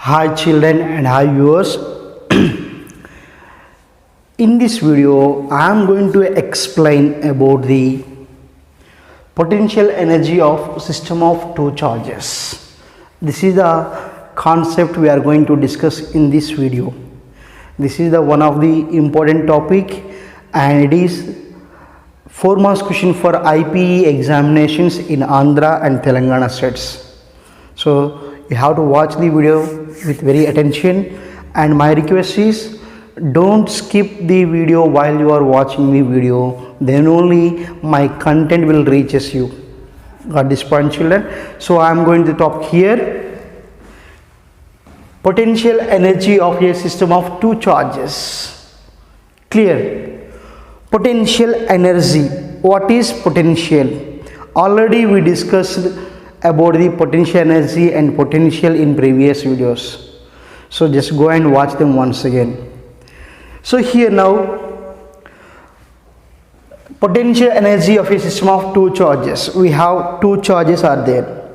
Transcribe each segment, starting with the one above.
Hi children and hi viewers. In this video I am going to explain about the potential energy of system of two charges. This is the concept we are going to discuss in this video. This is the one of the important topic and it is 4 marks question for IPE examinations in Andhra and Telangana states. So you have to watch the video with very attention, and my request is don't skip the video while you are watching the video, then only my content will reaches you. Got this point, children? So I am going to talk here potential energy of a system of two charges. Clear? Potential energy. What is potential? Already we discussed about the potential energy and potential in previous videos. So just go and watch them once again. So here now, potential energy of a system of two charges. We have two charges are there.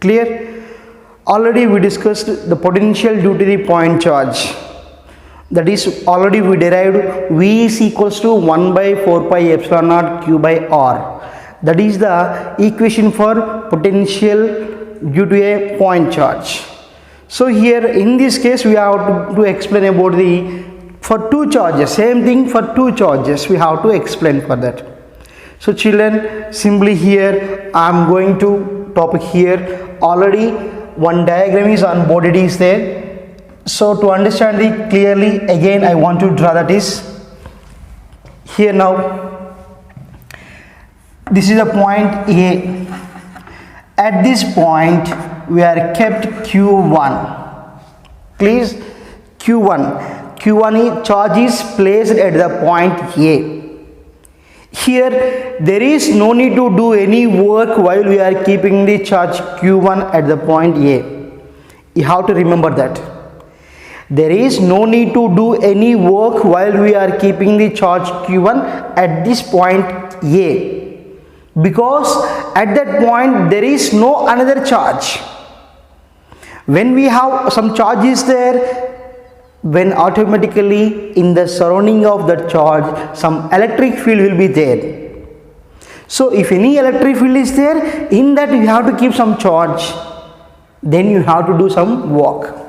Clear? Already we discussed the potential due to the point charge. That is, already we derived V is equals to 1 by 4 pi epsilon naught Q by R. That is the equation for potential due to a point charge. So here in this case we have to explain about the for two charges, same thing for two charges we have to explain for that. So children, simply here I am going to topic here. Already one diagram is on board, it is there. So to understand it clearly, again I want to draw, that is here now. This is the point A. At this point we are kept Q1. Please, Q1 is charge is placed at the point A. Here there is no need to do any work while we are keeping the charge Q1 at the point A. You have to remember that. There is no need to do any work while we are keeping the charge Q1 at this point A, because at that point there is no another charge. When we have some charges there, when automatically in the surrounding of that charge some electric field will be there. So if any electric field is there, in that you have to keep some charge, then you have to do some work.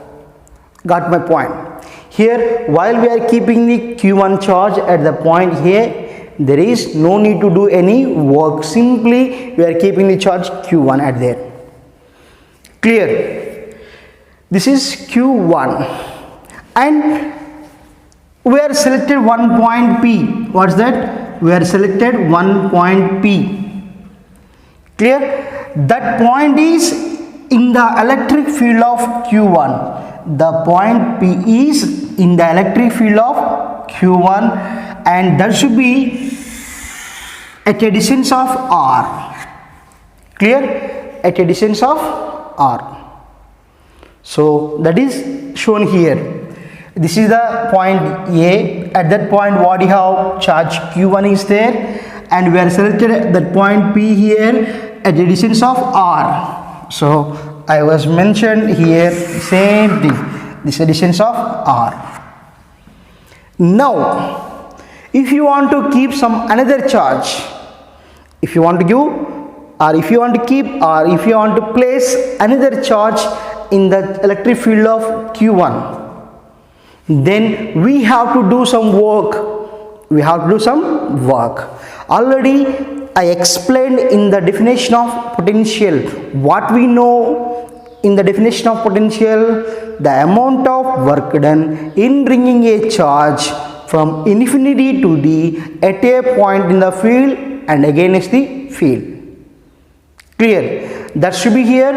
Got my point? Here while we are keeping the Q1 charge at the point A, there is no need to do any work, simply we are keeping the charge Q1 at there. Clear? This is Q1 and we are selected one point P. What's that? We are selected one point P. Clear? That point is in the electric field of Q1. The point P is in the electric field of Q1 and that should be at a distance of R. Clear? At a distance of R. So that is shown here. This is the point A. At that point what you have, charge Q1 is there and we are selected at that point P here at a distance of R. So I was mentioned here same thing, this is distance of R. Now if you want to keep some another charge, if you want to give or if you want to keep or if you want to place another charge in the electric field of Q1, then we have to do some work. Already I explained in the definition of potential what we know in the definition of potential: the amount of work done in bringing a charge from infinity to the at a point in the field and against the field. Clear? That should be here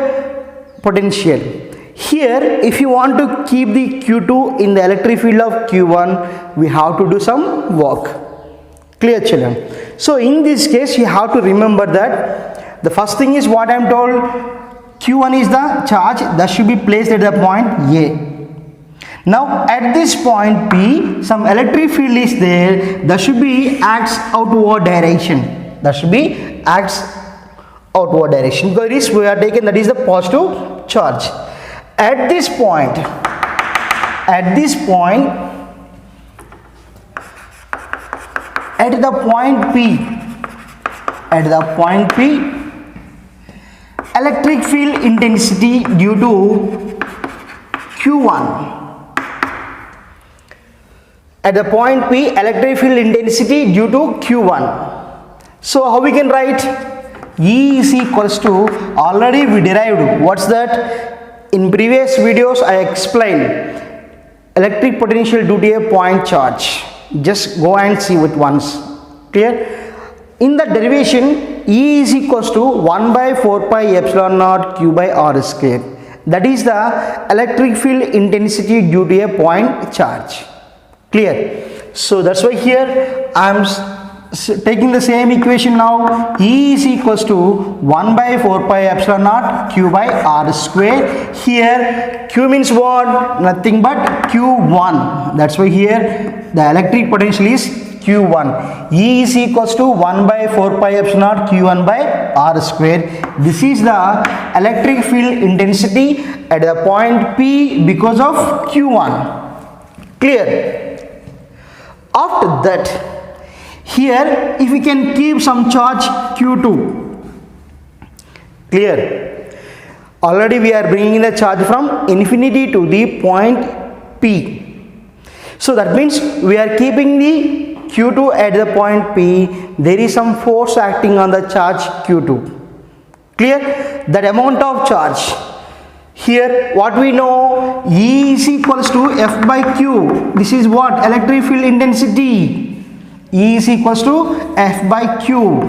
potential. Here if you want to keep the Q2 in the electric field of Q1, we have to do some work. Clear, children? So in this case you have to remember that the first thing is what I am told, Q1 is the charge that should be placed at the point A. Now at this point P, some electric field is there that should be acts outward direction. Because we are taken, that is the positive charge. At this point, at the point P, electric field intensity due to Q1. At the point P, electric field intensity due to Q1. So how we can write? E is equals to, already we derived, what's that? In previous videos I explained electric potential due to a point charge. Just go and see it once. Clear? In the derivation, E is equals to 1 by 4 pi epsilon naught Q by R square. That is the electric field intensity due to a point charge. Clear? So that's why here I am taking the same equation now. E is equals to 1 by 4 pi epsilon naught Q by R square. Here Q means what? Nothing but Q1. That's why here the electric potential is Q1. E is equals to 1 by 4 pi epsilon naught Q1 by R square. This is the electric field intensity at the point P because of Q1. Clear? After that, here if we can keep some charge Q2. Clear? Already we are bringing the charge from infinity to the point P. So that means we are keeping the Q2 at the point P. There is some force acting on the charge Q2. Clear? That amount of charge. Here what we know, E is equals to F by Q. This is what? Electric field intensity. E is equals to F by Q.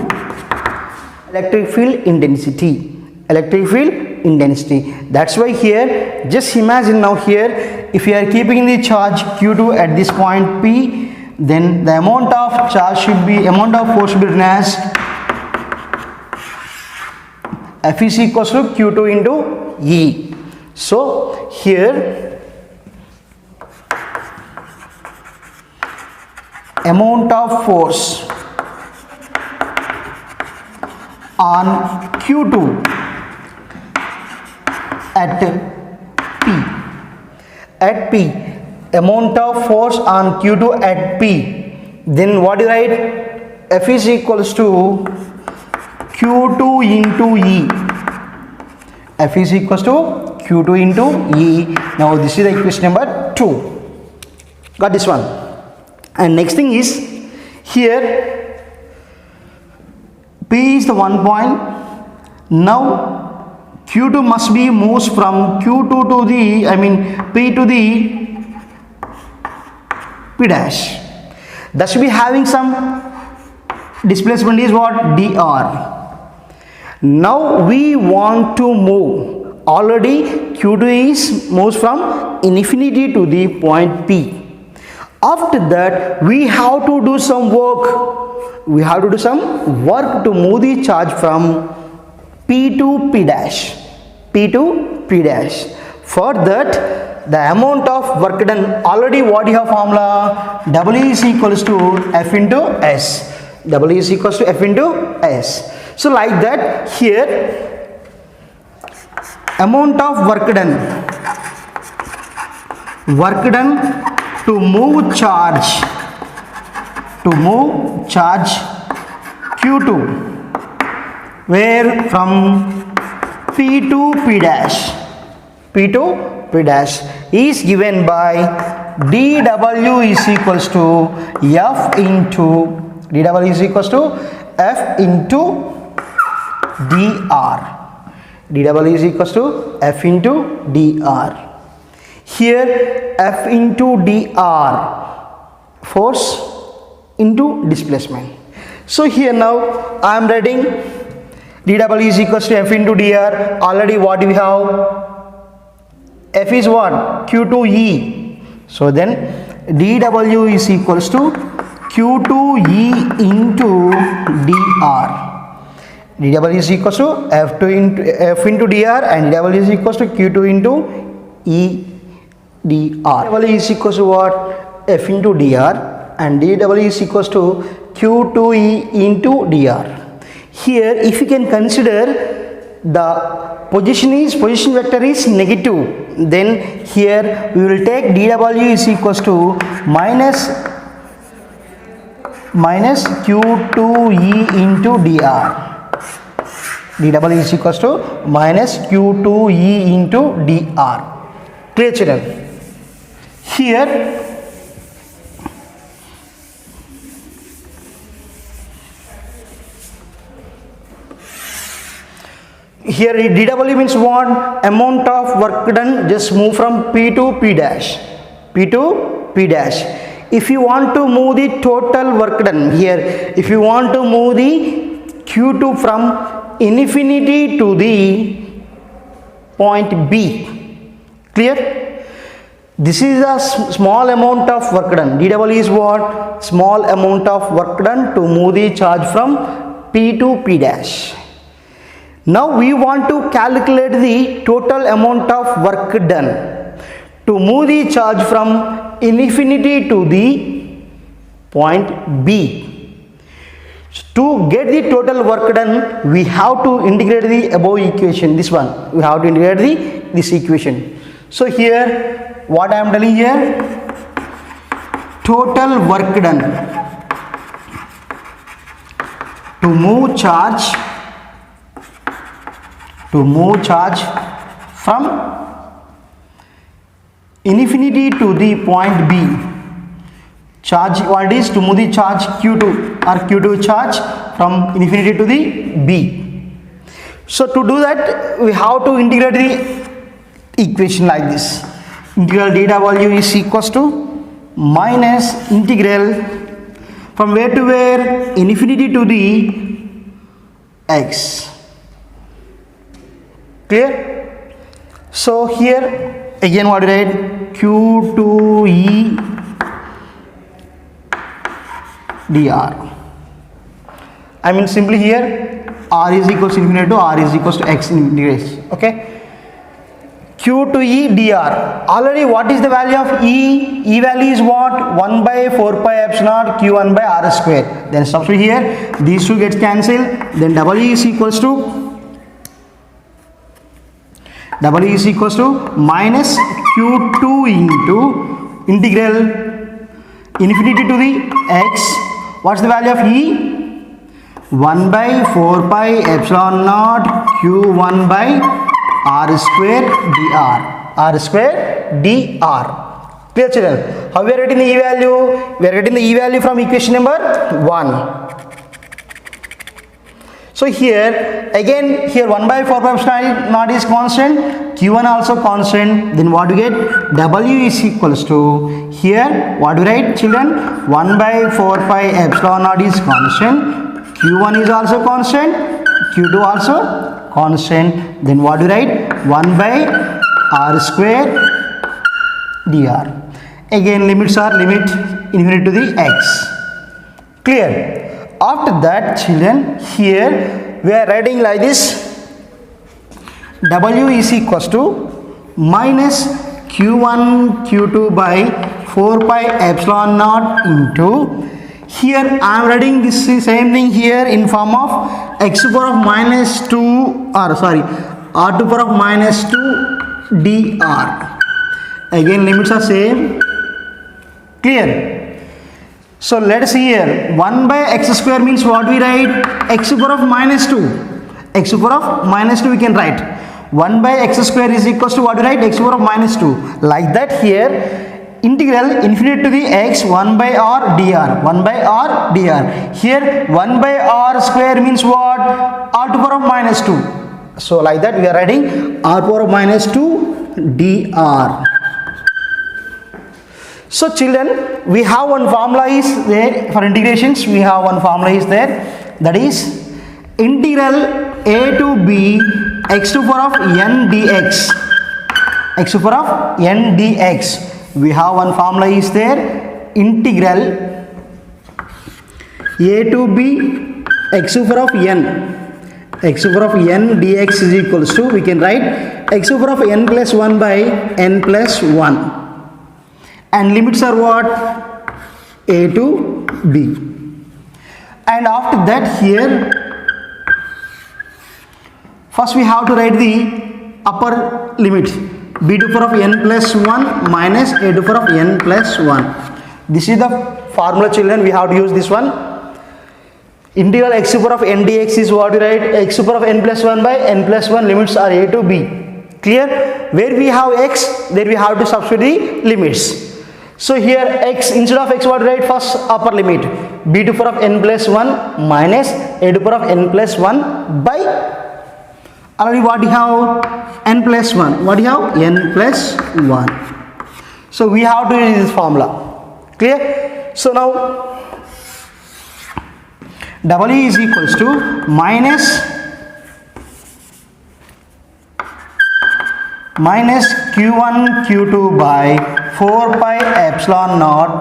Electric field intensity. Electric field intensity. That's why here, just imagine now here, if you are keeping the charge Q2 at this point P, then the amount of charge should be, amount of force should be written as F is equals to Q2 into E. So here amount of force on Q2 at P, amount of force on Q2 at P, then what do you write? F is equals to Q2 into E. F is equals to Q2 into E. Now this is the equation number 2. Got this one? And next thing is, here P is the 1 point. Now Q2 must be moves from Q2 to the, P to the P dash. That should be having some displacement is what? dr. Now we want to move. Already Q2 is moves from infinity to the point P. After that we have to do some work. We have to do some work to move the charge from P to P dash. P to P dash. For that, the amount of work done, already what you have formula? W is equals to F into S. W is equals to F into S. So like that, here amount of work done to move charge Q2, where from P to P dash, is given by dW is equals to F into dr. dW is equals to F into dr. Here F into dr, force into displacement. So here now I am writing dW is equals to F into dr. Already what we have? F is what? Q2E. So then dW is equals to Q2E into dr. dW is equals to F into dr, and dW is equals to Q2 into E dr. dW is equals to what? F into dr, and dW is equals to Q2E into dr. Here if you can consider the position vector is negative. then here we will take dw is equals to minus q2e into dr. dw is equals to minus q2e into dr. Clear children? Here dw means what? Amount of work done, just move from p to p dash. If you want to move the total work done here, if you want to move the q2 from infinity to the point b, clear? This is a small amount of work done. dw is what? Small amount of work done to move the charge from p to p dash. Now we want to calculate the total amount of work done to move the charge from infinity to the point B. To get the total work done, we have to integrate the above equation. This one, we have to integrate this equation. So here, what I am telling here, total work done to move charge from infinity to the point B. Charge, what is to move the charge q2 or q2 charge from infinity to the B. So to do that, we have to integrate the equation like this. Integral dw is equals to minus integral from where to where? Infinity to the x. Clear? So here again what do you write? q2e dr. I mean simply here r is equals to infinity to r is equals to x in integration. Okay, q2e dr. Already what is the value of e? E value is what? 1 by 4 pi epsilon q1 by r square. Then substitute here, these two gets cancelled, then w is equals to minus q2 into integral infinity to the x. What's the value of e? 1 by 4 pi epsilon naught q1 by r square dr. Clear children? How we are getting the e value? We are getting the e value from equation number 1. So here again, here 1 by 4 pi epsilon naught is constant, q1 also constant, then what do you get? W is equals to, here what do you write children? 1 by 4 pi epsilon naught is constant, q1 is also constant, q2 also constant, then what do you write? 1 by r square dr. Again limits are limit infinity to the x. Clear? After that children, here we are writing like this, w is equals to minus q1 q2 by 4 pi epsilon naught into, here I am writing this same thing here in form of x to the power of minus 2 or sorry r to the power of minus 2 dr. Again limits are same. Clear? So let us see here, 1 by x square means what we write? X to the power of minus 2. X to the power of minus 2 we can write. 1 by x square is equals to what we write? X to the power of minus 2. Like that here, integral infinity to the x 1 by r dr. 1 by r dr. Here 1 by r square means what? R to the power of minus 2. So like that we are writing r to the power of minus 2 dr. So children, we have one formula is there for integrations. We have one formula is there, that is integral a to b x to the power of n dx. X to the power of n dx. We have one formula is there, integral a to b x to the power of n. X to the power of n dx is equals to, we can write x to the power of n plus 1 by n plus 1. And limits are what? A to b. And after that here, first we have to write the upper limit. b to the power of n plus 1 minus a to the power of n plus 1. This is the formula, children. We have to use this one. Integral x to the power of n dx is what we write? X to the power of n plus 1 by n plus 1, limits are a to b. Clear? Where we have x, there we have to substitute the limits. So here x, instead of x, what we write? First upper limit, b to the power of n plus 1 minus a to the power of n plus 1 by, already what you have? N plus 1. What do you have? N plus 1. So we have to use this formula. Clear? So now W is equals to minus q1 q2 by 4 pi epsilon naught.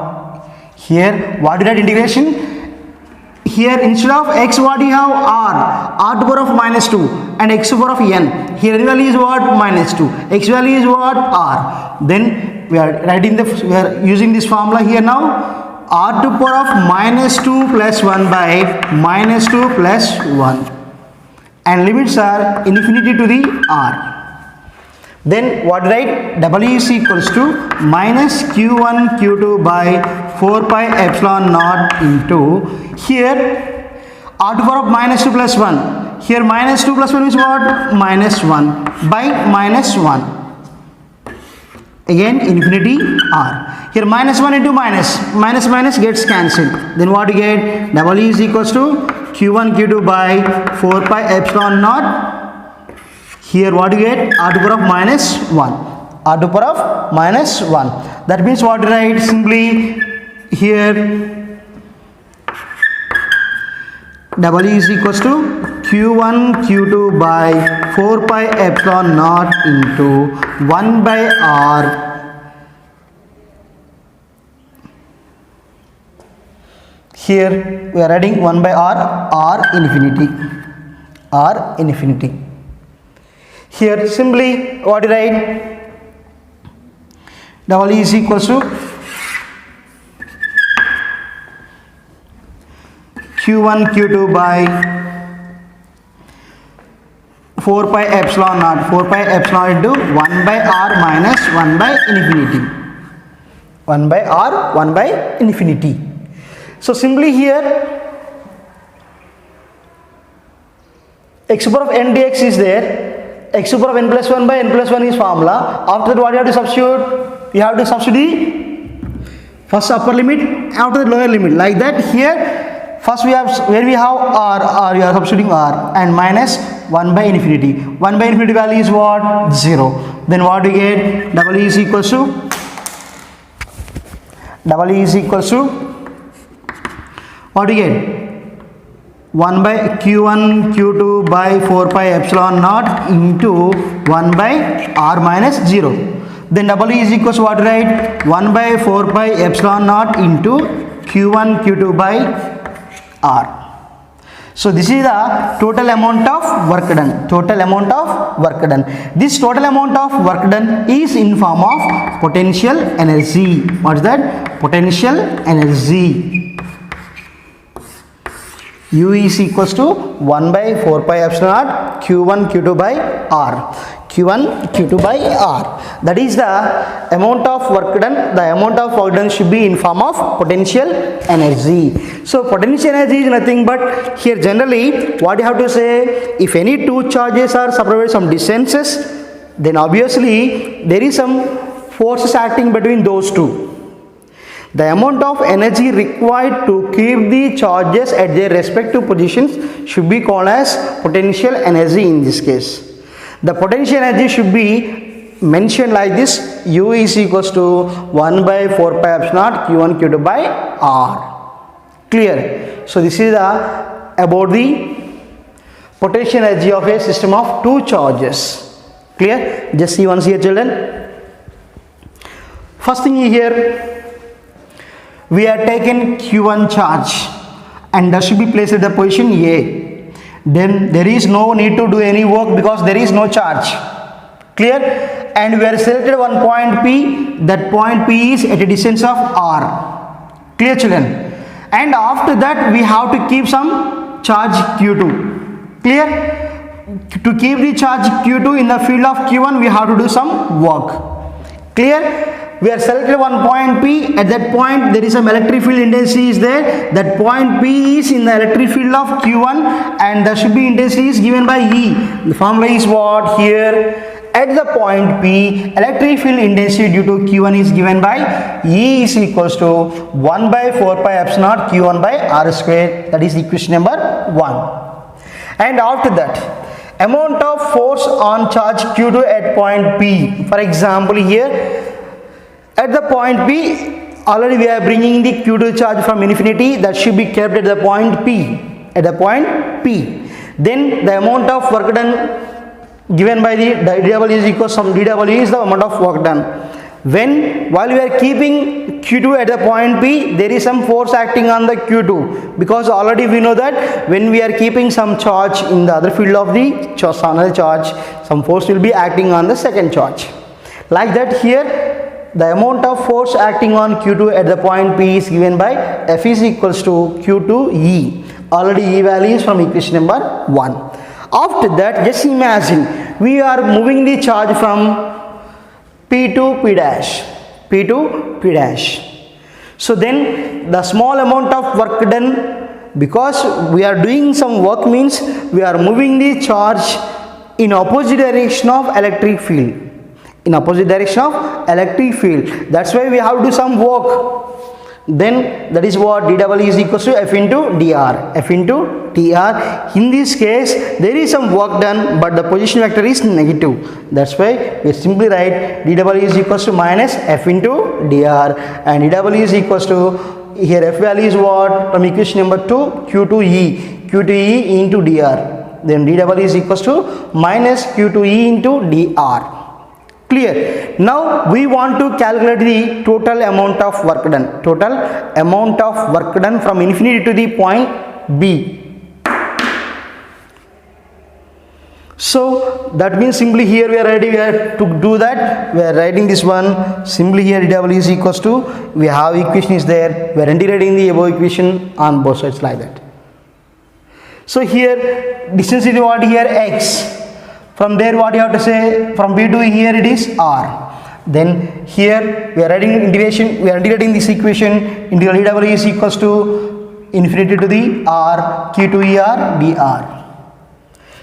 Here what is that integration? Here instead of x, what you have? R to the power of minus 2 and x to the power of n. Here n value is what? Minus 2. X value is what? R. Then we are using this formula here now. R to the power of minus 2 plus 1 by minus 2 plus 1. And limits are infinity to the R. Then what write? W is equals to minus q1 q2 by 4 pi epsilon naught into, here r to the power of minus 2 plus 1. Here minus 2 plus 1 is what? Minus 1 by minus 1. Again infinity r. Here minus 1 into minus gets cancelled. Then what you get? W is equals to q1 q2 by 4 pi epsilon naught. Here what you get? R to the power of minus 1. R to the power of minus 1. That means what you write? Simply here W is equals to q1 q2 by 4 pi epsilon naught into 1 by r. Here we are adding 1 by r infinity. Here simply what you write? W is equals to q1 q2 by 4 pi epsilon naught. 4 pi epsilon into 1 by r minus 1 by infinity. 1 by r, 1 by infinity. So simply here x to the power of n dx is there. X to the power of n plus 1 by n plus 1 is formula. After that what you have to substitute? You have to substitute first upper limit, after the lower limit. Like that here first we have, where we have r, you are substituting r, and minus 1 by infinity. 1 by infinity value is what? 0. Then what we get? W is equals to what do you get? 1 by q1 q2 by 4 pi epsilon naught into 1 by r minus 0. Then W is equals to what, right? 1 by 4 pi epsilon naught into q1 q2 by r. So this is the total amount of work done. This total amount of work done is in form of potential energy. What is that? Potential energy. U is equals to 1 by 4 pi epsilon naught q1 q2 by r. q1 q2 by r. That is the amount of work done. The amount of work done should be in form of potential energy. So potential energy is nothing but, here generally what you have to say, if any two charges are separated some distances, then obviously there is some forces acting between those two. The amount of energy required to keep the charges at their respective positions should be called as potential energy in this case. The potential energy should be mentioned like this: U is equals to 1 by 4 pi epsilon naught q1 q2 by r. Clear? So this is about the potential energy of a system of two charges. Clear? Just see once here, children. First thing here, we are taken q1 charge and that should be placed at the position A. Then there is no need to do any work because there is no charge. Clear? And we are selected one point P. That point P is at a distance of r. Clear, children? And after that we have to keep some charge q2. Clear? to keep the charge Q2 in the field of Q1, we have to do some work. Clear? We are selected one point P. At that point there is some electric field intensity is there. That point P is in the electric field of Q1 and there should be intensity is given by E. The formula is what here? At the point P, electric field intensity due to Q1 is given by E is equals to 1 by 4 pi epsilon naught Q1 by R square. That is equation number 1. And after that, amount of force on charge Q2 at point P. For example, here at the point P, already we are bringing the Q2 charge from infinity, that should be kept at the point P. At the point P. Then the amount of work done given by the dW is equal to some dW is the amount of work done. While we are keeping Q2 at the point P, there is some force acting on the Q2, because already we know that when we are keeping some charge in the other field of the another charge, some force will be acting on the second charge. Like that here, the amount of force acting on Q2 at the point P is given by F is equals to Q2E. Already E value is from equation number 1. After that, just imagine we are moving the charge from P to P dash. P to P dash. So then the small amount of work done, because we are doing some work, means we are moving the charge in opposite direction of electric field. In opposite direction of electric field. That's why we have to do some work. Then that is what dW is equal to F into dr. F into dr. In this case, there is some work done, but the position vector is negative. That's why we simply write dW is equal to minus F into dr, and dW is equal to, here F value is what? From equation number 2, Q2E. Q2E into dr. Then dW is equal to minus Q2E into dr. Clear? Now we want to calculate the total amount of work done. Total amount of work done from infinity to the point B. So that means simply here we are ready to do that. We are writing this one. Simply here dW is equals to, we have equation is there. We are integrating the above equation on both sides like that. So here distance is what here? X. From there what you have to say, from B to here it is R. Then here we are writing integration, we are integrating this equation. Integral dW is equals to infinity to the R, Q to ER dr.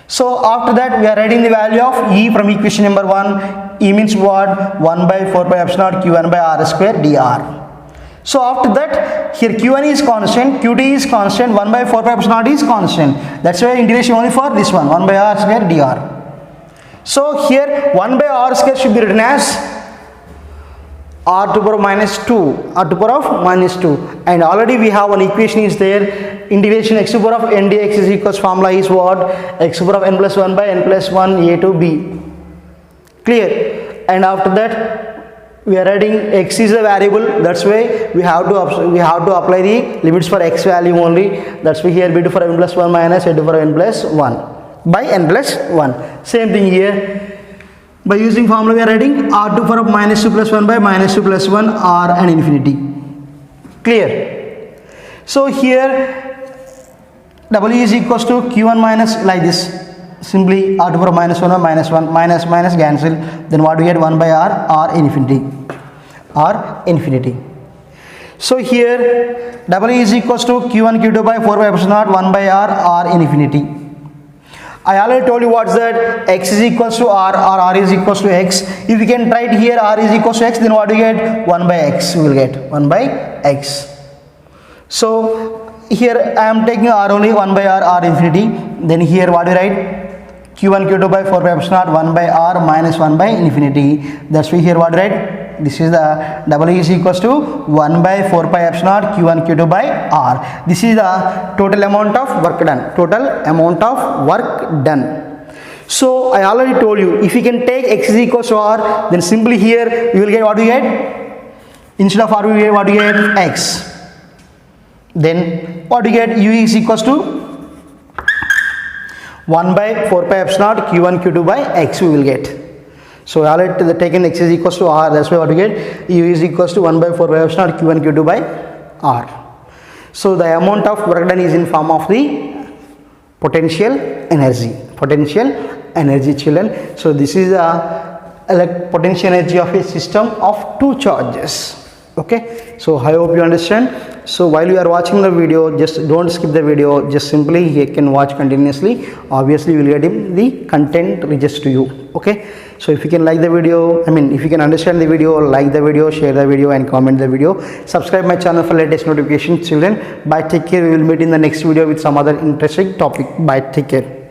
So after that we are writing the value of E from equation number 1. E means what? 1 by 4 pi epsilon naught Q1 by R square dr. So after that, here Q1 is constant, Q2 is constant, 1 by 4 pi epsilon naught is constant. That's why integration only for this one, 1 by R square dr. So here 1 by R square should be written as R to the power of minus 2, R to the power of minus 2, and already we have one equation is there. Integration x to the power of n dx is equals, formula is what? X to the power of n plus 1 by n plus 1 a to b. Clear? And after that we are writing x is a variable. That's why we have to apply the limits for x value only. That's why here b to the power of n plus 1 minus a to the power of n plus 1 by n plus 1. Same thing here. By using formula we are writing R to the power of minus 2 plus 1 by minus 2 plus 1 R and infinity. Clear? So here W is equals to Q1 minus, like this. Simply R to the power of minus 1 or minus 1, minus minus cancel. Then what we get? 1 by R infinity. R infinity. So here W is equals to Q1 Q2 by 4 by epsilon naught 1 by R infinity. I already told you what's that? X is equals to R or R is equals to X. If we can write here R is equals to X, then what do we get? 1 by X. We will get 1 by X. So here I am taking R only, 1 by R infinity. Then here what do you write? Q1 Q2 by 4 by epsilon naught 1 by R minus 1 by infinity. That's why here what do you write? This is the W is equals to 1 by 4 pi epsilon naught Q1 Q2 by R. This is the total amount of work done. Total amount of work done. So I already told you, if you can take X is equals to R, then simply here you will get what we get? Instead of R we get what we get? X. Then what we get? U is equals to 1 by 4 pi epsilon naught Q1 Q2 by X we will get. So I already taken X is equals to R, that's why what we get? U is equals to 1 by 4 pi epsilon naught Q1 Q2 by R. So the amount of work done is in form of the potential energy children. So this is a potential energy of a system of two charges. Okay, so I hope you understand. So while you are watching the video, just don't skip the video, just simply you can watch continuously. Obviously you will get the content reaches to you. Okay, so if you can like the video, if you can understand the video, like the video, share the video and comment the video. Subscribe my channel for latest notifications children. Bye, take care. We will meet in the next video with some other interesting topic. Bye, take care.